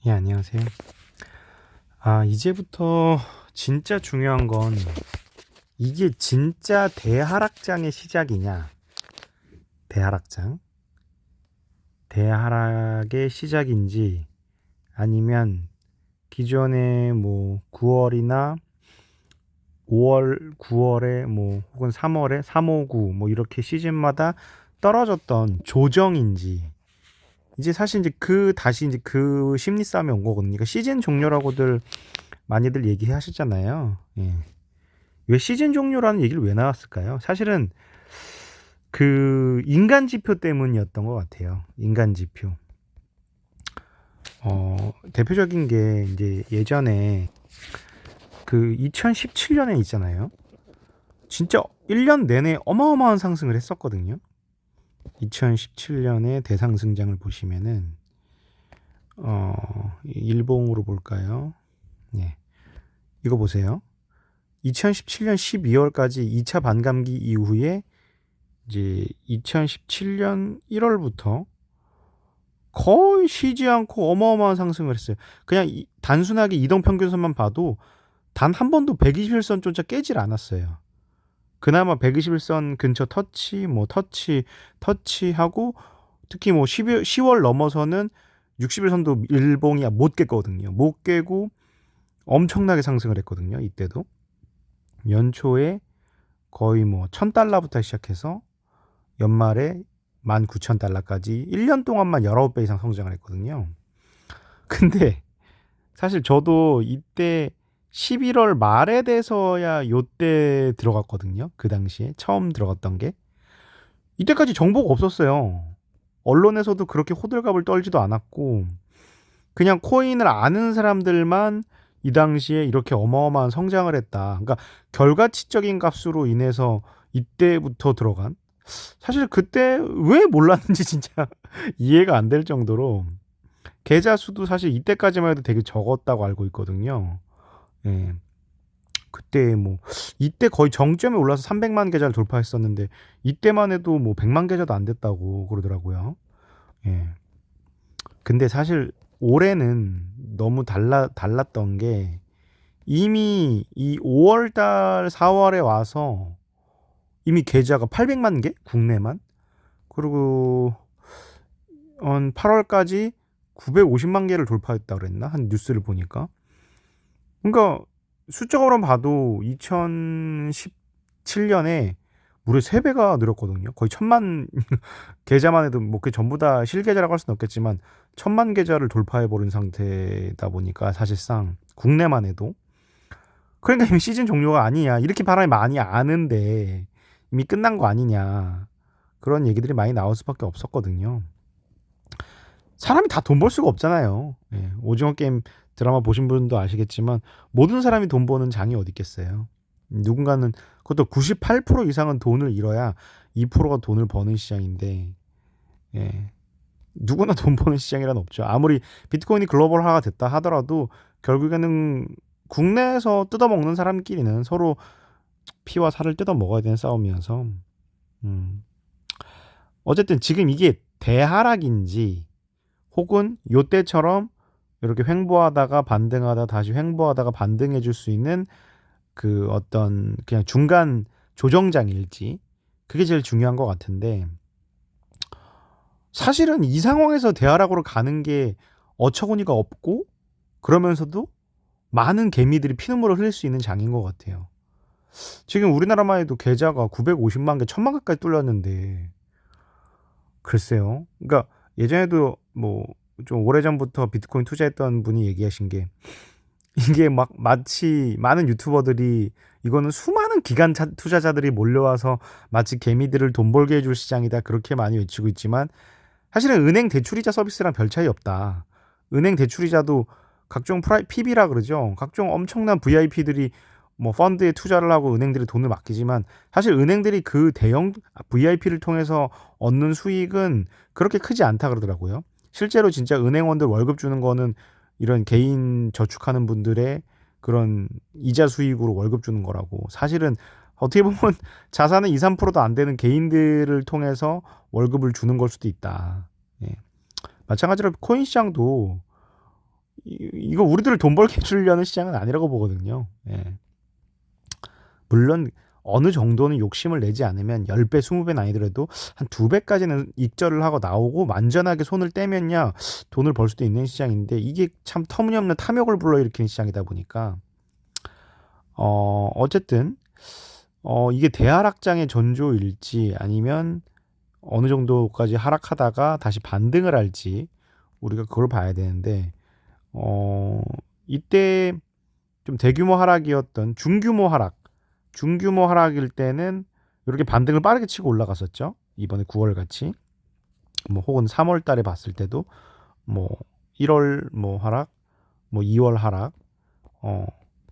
예, 안녕하세요. 이제부터 진짜 중요한 건 이게 진짜 대하락장의 시작이냐, 대하락장, 대하락의 시작인지 아니면 기존에 뭐 9월이나 5월, 9월에 뭐 혹은 3월에 359 뭐 이렇게 시즌마다 떨어졌던 조정인지 이제 사실 이제 다시 이제 그 심리 싸움이 온 거거든요. 그러니까 시즌 종료라고들 많이들 얘기하시잖아요. 예. 왜 시즌 종료라는 얘기를 왜 나왔을까요? 사실은 그 인간 지표 때문이었던 것 같아요. 인간 지표. 대표적인 게 이제 예전에 그 2017년에 있잖아요. 진짜 1년 내내 어마어마한 상승을 했었거든요. 2017년에 대상승장을 보시면은 일봉으로 볼까요? 예. 이거 보세요. 2017년 12월까지 2차 반감기 이후에 이제 2017년 1월부터 거의 쉬지 않고 어마어마한 상승을 했어요. 그냥 단순하게 이동평균선만 봐도 단 한 번도 121선조차 깨질 않았어요. 그나마 121선 근처 터치하고 특히 뭐 10월 넘어서는 60일선도 일봉이 못 깼거든요. 못 깨고 엄청나게 상승을 했거든요. 이때도 연초에 거의 뭐 1000달러부터 시작해서 연말에 19,000달러까지 1년 동안만 19배 이상 성장을 했거든요. 근데 사실 저도 이때 11월 말에 돼서야 요때 들어갔거든요. 그 당시에 처음 들어갔던 게 이때까지 정보가 없었어요. 언론에서도 그렇게 호들갑을 떨지도 않았고 그냥 코인을 아는 사람들만 이 당시에 이렇게 어마어마한 성장을 했다. 그러니까 결과치적인 값으로 인해서 이때부터 들어간 사실 그때 왜 몰랐는지 진짜 이해가 안 될 정도로 계좌 수도 사실 이때까지만 해도 되게 적었다고 알고 있거든요. 예. 그때 뭐 이때 거의 정점에 올라서 300만 계좌를 돌파했었는데 이때만 해도 뭐 100만 계좌도 안 됐다고 그러더라고요. 예. 근데 사실 올해는 너무 달랐던 게 이미 이 5월 달 4월에 와서 이미 계좌가 800만 개 국내만 그리고 8월까지 950만 개를 돌파했다 그랬나? 한 뉴스를 보니까. 그러니까 숫자로 봐도 2017년에 무려 3배가 늘었거든요. 거의 1000만 계좌만 해도 뭐 그게 전부 다 실계좌라고 할 수는 없겠지만 1000만 계좌를 돌파해 버린 상태다 보니까 사실상 국내만 해도 그러니까 이미 시즌 종료가 아니냐. 이렇게 바람이 많이 아는데 이미 끝난 거 아니냐. 그런 얘기들이 많이 나올 수밖에 없었거든요. 사람이 다 돈 벌 수가 없잖아요. 예, 오징어 게임 드라마 보신 분도 아시겠지만 모든 사람이 돈 버는 장이 어디 있겠어요. 누군가는 그것도 98% 이상은 돈을 잃어야 2%가 돈을 버는 시장인데 예, 누구나 돈 버는 시장이란 없죠. 아무리 비트코인이 글로벌화가 됐다 하더라도 결국에는 국내에서 뜯어먹는 사람끼리는 서로 피와 살을 뜯어 먹어야 되는 싸움이어서 음, 어쨌든 지금 이게 대하락인지 혹은 요때처럼 이렇게 횡보하다가 반등하다 다시 횡보하다가 반등해 줄 수 있는 그 어떤 그냥 중간 조정장일지 그게 제일 중요한 것 같은데 사실은 이 상황에서 대하락으로 가는 게 어처구니가 없고 그러면서도 많은 개미들이 피눈물을 흘릴 수 있는 장인 것 같아요. 지금 우리나라만 해도 계좌가 950만 개, 1000만 개까지 뚫렸는데 글쎄요. 그러니까 예전에도 뭐 좀 오래전부터 비트코인 투자했던 분이 얘기하신 게 이게 막 마치 많은 유튜버들이 이거는 수많은 기관 투자자들이 몰려와서 마치 개미들을 돈 벌게 해줄 시장이다 그렇게 많이 외치고 있지만 사실은 은행 대출이자 서비스랑 별 차이 없다. 은행 대출이자도 각종 PB라 그러죠. 각종 엄청난 VIP들이 뭐 펀드에 투자를 하고 은행들이 돈을 맡기지만 사실 은행들이 그 대형 VIP를 통해서 얻는 수익은 그렇게 크지 않다 그러더라고요. 실제로 진짜 은행원들 월급 주는 거는 이런 개인 저축하는 분들의 그런 이자 수익으로 월급 주는 거라고. 사실은 어떻게 보면 자산의 2, 3%도 안 되는 개인들을 통해서 월급을 주는 걸 수도 있다. 예. 마찬가지로 코인 시장도 이거 우리들을 돈 벌게 해주려는 시장은 아니라고 보거든요. 예. 물론 어느 정도는 욕심을 내지 않으면 10배, 20배는 아니더라도 한 2배까지는 익절을 하고 나오고 만전하게 손을 떼면야 돈을 벌 수도 있는 시장인데, 이게 참 터무니없는 탐욕을 불러일으키는 시장이다 보니까 어쨌든 이게 대하락장의 전조일지 아니면 어느 정도까지 하락하다가 다시 반등을 할지 우리가 그걸 봐야 되는데, 이때 좀 대규모 하락이었던 중규모 하락일 때는 이렇게 반등을 빠르게 치고 올라갔었죠. 이번에 9월 같이, 뭐 혹은 3월 달에 봤을 때도 뭐 1월 뭐 하락, 뭐 2월 하락,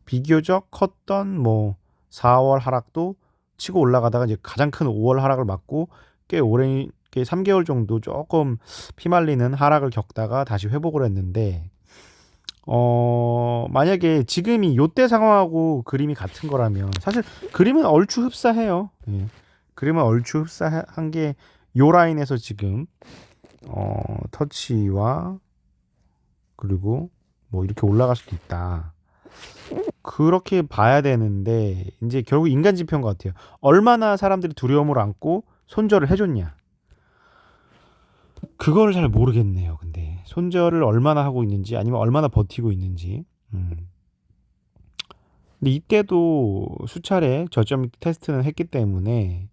비교적 컸던 뭐 4월 하락도 치고 올라가다가 이제 가장 큰 5월 하락을 맞고 꽤 오랜, 꽤 3개월 정도 조금 피말리는 하락을 겪다가 다시 회복을 했는데, 만약에 지금이 요때 상황하고 그림이 같은 거라면 사실 그림은 얼추 흡사해요. 예. 그림은 얼추 흡사한 게 요 라인에서 지금 터치와 그리고 뭐 이렇게 올라갈 수도 있다. 그렇게 봐야 되는데 이제 결국 인간 지표인 것 같아요. 얼마나 사람들이 두려움을 안고 손절을 해줬냐. 그거를 잘 모르겠네요. 근데 손절을 얼마나 하고 있는지 아니면 얼마나 버티고 있는지. 근데 이때도 수차례 저점 테스트는 했기 때문에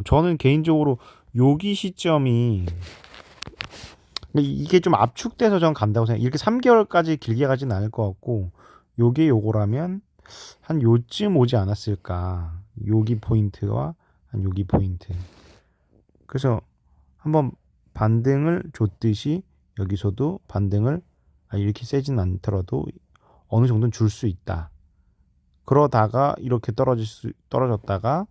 저는 개인적으로 여기 시점이, 이게 좀 압축돼서 전 간다고 생각해요. 이렇게 3개월까지 길게 가진 않을 것 같고, 요게 요거라면 한 요쯤 오지 않았을까. 여기 포인트와 한 여기 포인트. 그래서 한번 반등을 줬듯이 여기서도 반등을 이렇게 세진 않더라도 어느 정도는 줄 수 있다. 그러다가 이렇게 떨어졌다가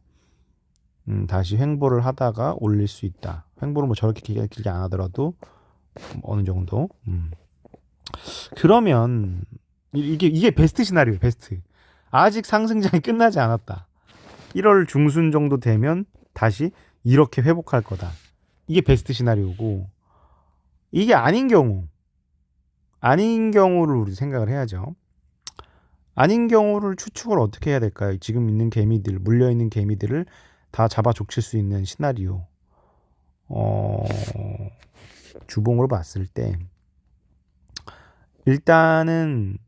다시 횡보를 하다가 올릴 수 있다. 횡보를 뭐 저렇게 길게 안 하더라도 어느 정도. 그러면 이게 베스트 시나리오예요. 베스트. 아직 상승장이 끝나지 않았다. 1월 중순 정도 되면 다시 이렇게 회복할 거다. 이게 베스트 시나리오고, 이게 아닌 경우를 우리 생각을 해야죠. 아닌 경우를 추측을 어떻게 해야 될까요? 지금 있는 개미들, 물려있는 개미들을 다 잡아 족칠 수 있는 시나리오. 주봉으로 봤을 때 일단은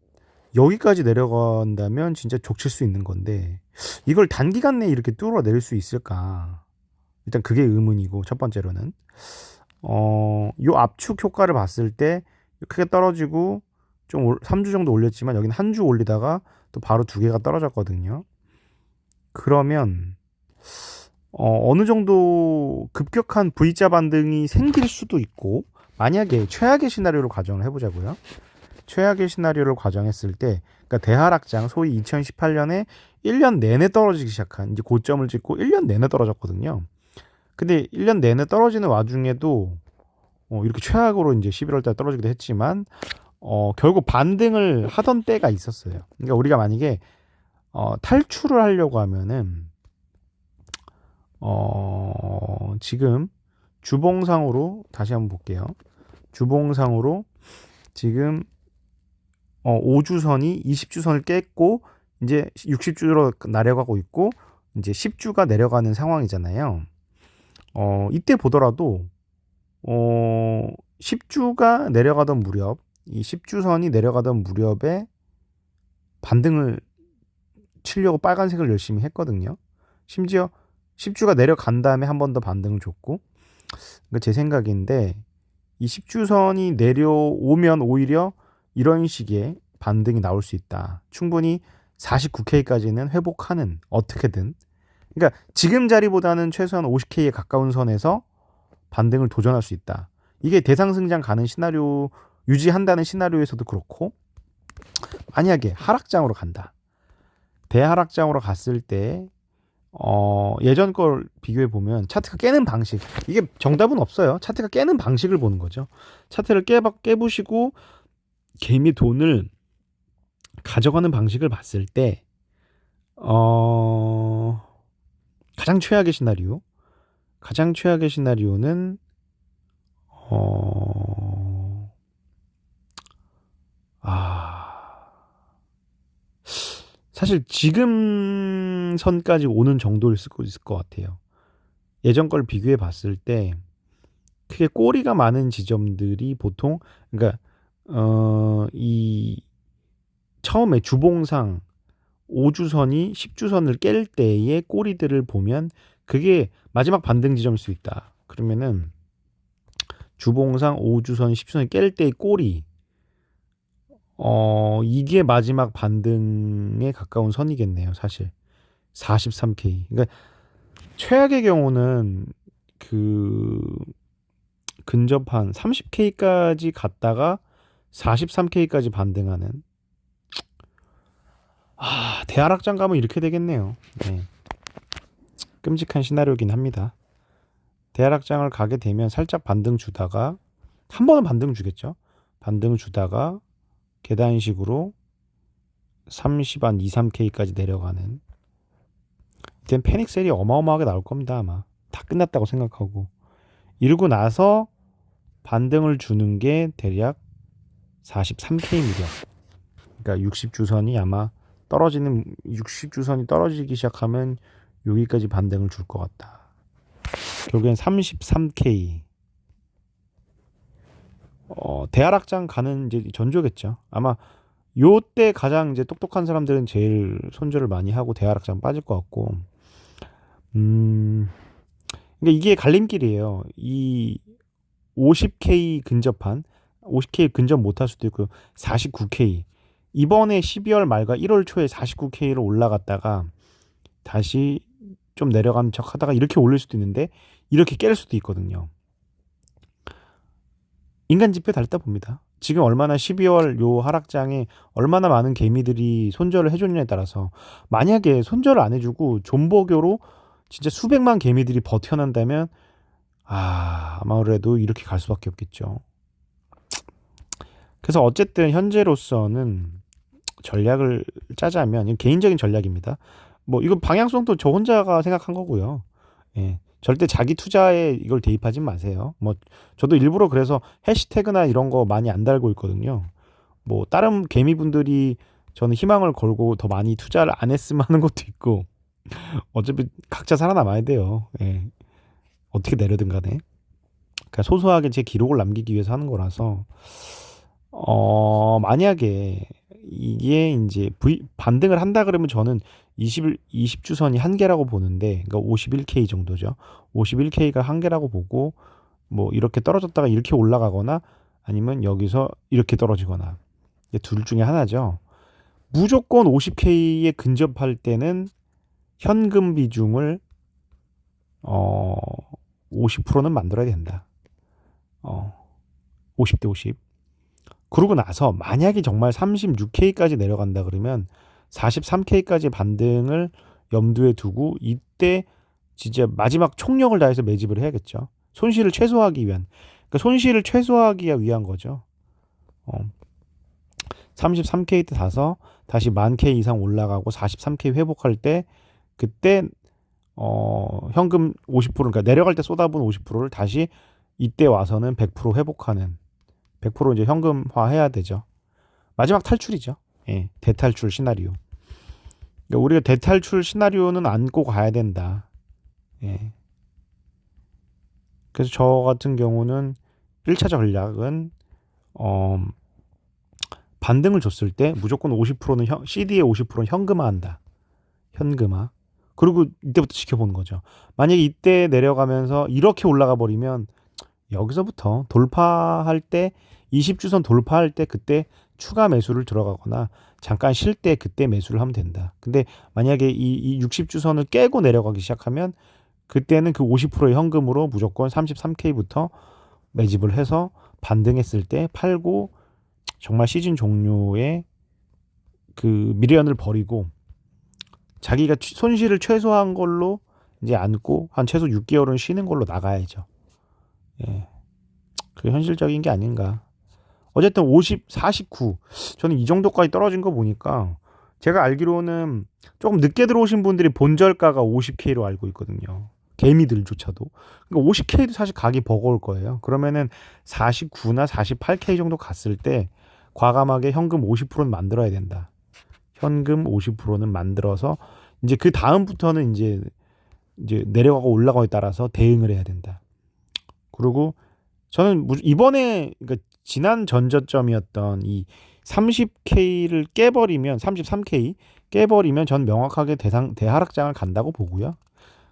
여기까지 내려간다면 진짜 족칠 수 있는 건데, 이걸 단기간 내에 이렇게 뚫어낼 수 있을까? 일단 그게 의문이고, 첫 번째로는 요 압축 효과를 봤을 때 크게 떨어지고 좀 3주 정도 올렸지만 여기는 한 주 올리다가 또 바로 2개가 떨어졌거든요. 그러면 어느 정도 급격한 V자 반등이 생길 수도 있고, 만약에 최악의 시나리오를 가정을 해보자고요. 최악의 시나리오를 가정했을 때, 그러니까 대하락장, 소위 2018년에 1년 내내 떨어지기 시작한, 이제 고점을 찍고 1년 내내 떨어졌거든요. 근데 1년 내내 떨어지는 와중에도 이렇게 최악으로 이제 11월 달 떨어지기도 했지만 결국 반등을 하던 때가 있었어요. 그러니까 우리가 만약에 탈출을 하려고 하면은 지금 주봉상으로 다시 한번 볼게요. 주봉상으로 지금 5주선이 20주선을 깼고 이제 60주로 내려가고 있고 이제 10주가 내려가는 상황이잖아요. 이때 보더라도 10주가 내려가던 무렵, 이 10주선이 내려가던 무렵에 반등을 치려고 빨간색을 열심히 했거든요. 심지어 10주가 내려간 다음에 한 번 더 반등을 줬고, 그러니까 제 생각인데 이 10주선이 내려오면 오히려 이런 식의 반등이 나올 수 있다. 충분히 49K까지는 회복하는, 어떻게든. 그러니까 지금 자리보다는 최소한 50K에 가까운 선에서 반등을 도전할 수 있다. 이게 대상승장 가는 시나리오, 유지한다는 시나리오에서도 그렇고, 만약에 하락장으로 간다. 대하락장으로 갔을 때 예전 걸 비교해 보면 차트가 깨는 방식, 이게 정답은 없어요. 차트가 깨는 방식을 보는 거죠. 차트를 깨부시고 개미 돈을 가져가는 방식을 봤을 때 가장 최악의 시나리오는 사실 지금 선까지 오는 정도일 수 있을 것 같아요. 예전 걸 비교해 봤을 때 크게 꼬리가 많은 지점들이 보통 그러니까 이 처음에 주봉상 5주선이 10주선을 깰 때의 꼬리들을 보면 그게 마지막 반등 지점일 수 있다. 그러면은 주봉상 5주선 10주선이 깰 때의 꼬리 이게 마지막 반등에 가까운 선이겠네요, 사실. 43K. 그러니까 최악의 경우는 그 근접한 30K까지 갔다가 43K까지 반등하는 대하락장 가면 이렇게 되겠네요. 네. 끔찍한 시나리오긴 합니다. 대하락장을 가게 되면 살짝 반등 주다가 한 번은 반등 주겠죠. 반등 주다가 계단식으로 30 한 2, 3K까지 내려가는 이땐 패닉셀이 어마어마하게 나올 겁니다. 아마 다 끝났다고 생각하고 이러고 나서 반등을 주는 게 대략 43K입니다. 그러니까 60주선이 아마 60주선이 떨어지기 시작하면 여기까지 반등을 줄 것 같다. 결국엔 33K. 대하락장 가는 이제 전조겠죠. 아마 요때 가장 이제 똑똑한 사람들은 제일 손절을 많이 하고 대하락장 빠질 것 같고. 그러니까 이게 갈림길이에요. 이 50K 근접한 50K 근접 못할 수도 있고 49K. 이번에 12월 말과 1월 초에 49K로 올라갔다가 다시 좀 내려가는 척 하다가 이렇게 올릴 수도 있는데 이렇게 깰 수도 있거든요. 인간 지표에 달렸다 봅니다. 지금 얼마나 12월 요 하락장에 얼마나 많은 개미들이 손절을 해줬냐에 따라서 만약에 손절을 안 해주고 존버교로 진짜 수백만 개미들이 버텨낸다면 아무래도 이렇게 갈 수밖에 없겠죠. 그래서 어쨌든 현재로서는 전략을 짜자면 개인적인 전략입니다. 뭐 이거 방향성도 저 혼자가 생각한 거고요. 예. 절대 자기 투자에 이걸 대입하지 마세요. 뭐 저도 일부러 그래서 해시태그나 이런 거 많이 안 달고 있거든요. 뭐 다른 개미분들이 저는 희망을 걸고 더 많이 투자를 안 했으면 하는 것도 있고 어차피 각자 살아남아야 돼요. 예. 어떻게 내려든 간에. 그러니까 소소하게 제 기록을 남기기 위해서 하는 거라서 만약에 이게 이제 반등을 한다 그러면 저는 20주선이 한계라고 보는데, 그러니까 51K 정도죠. 51K가 한계라고 보고, 뭐, 이렇게 떨어졌다가 이렇게 올라가거나, 아니면 여기서 이렇게 떨어지거나, 둘 중에 하나죠. 무조건 50K에 근접할 때는 현금 비중을, 50%는 만들어야 된다. 50대 50. 그러고 나서 만약에 정말 36K까지 내려간다 그러면 43K까지 반등을 염두에 두고 이때 진짜 마지막 총력을 다해서 매집을 해야겠죠. 손실을 최소화하기 위한. 그러니까 손실을 최소화하기 위한 거죠. 33K 때 가서 다시 10,000K 이상 올라가고 43K 회복할 때 그때 현금 50% 그러니까 내려갈 때 쏟아부은 50%를 다시 이때 와서는 100% 회복하는 100% 이제 현금화 해야 되죠. 마지막 탈출이죠. 예, 대탈출 시나리오. 그러니까 우리가 대탈출 시나리오는 안고 가야 된다. 예. 그래서 저 같은 경우는 1차 전략은 반등을 줬을 때 무조건 50%는 CD의 50%는 현금화한다. 현금화. 그리고 이때부터 지켜보는 거죠. 만약에 이때 내려가면서 이렇게 올라가 버리면 여기서부터 돌파할 때 20주선 돌파할 때 그때 추가 매수를 들어가거나 잠깐 쉴 때 그때 매수를 하면 된다. 근데 만약에 이 60주선을 깨고 내려가기 시작하면 그때는 그 50%의 현금으로 무조건 33K부터 매집을 해서 반등했을 때 팔고 정말 시즌 종료에 그 미련을 버리고 자기가 손실을 최소화한 걸로 이제 안고 한 최소 6개월은 쉬는 걸로 나가야죠. 예. 그게 현실적인 게 아닌가. 어쨌든 50, 49. 저는 이 정도까지 떨어진 거 보니까 제가 알기로는 조금 늦게 들어오신 분들이 본절가가 50K로 알고 있거든요. 개미들조차도. 그러니까 50K도 사실 가기 버거울 거예요. 그러면은 49나 48K 정도 갔을 때 과감하게 현금 50%는 만들어야 된다. 현금 50%는 만들어서 이제 그 다음부터는 이제 내려가고 올라가고에 따라서 대응을 해야 된다. 그리고 저는 이번에 그러니까 지난 전저점이었던 이 30K를 깨버리면 33K 깨버리면 전 명확하게 대하락장을 간다고 보고요.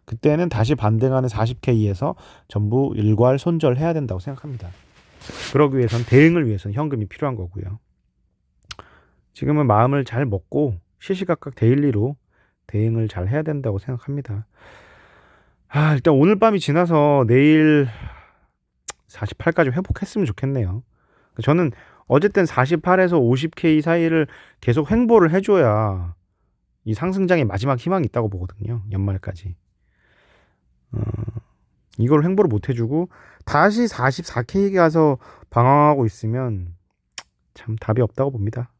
그때는 다시 반등하는 40K에서 전부 일괄 손절해야 된다고 생각합니다. 그러기 위해선 대응을 위해서는 현금이 필요한 거고요. 지금은 마음을 잘 먹고 시시각각 데일리로 대응을 잘 해야 된다고 생각합니다. 일단 오늘 밤이 지나서 내일 48까지 회복했으면 좋겠네요. 저는 어쨌든 48에서 50K 사이를 계속 횡보를 해줘야 이 상승장의 마지막 희망이 있다고 보거든요. 연말까지. 이걸 횡보를 못 해주고 다시 44K 가서 방황하고 있으면 참 답이 없다고 봅니다.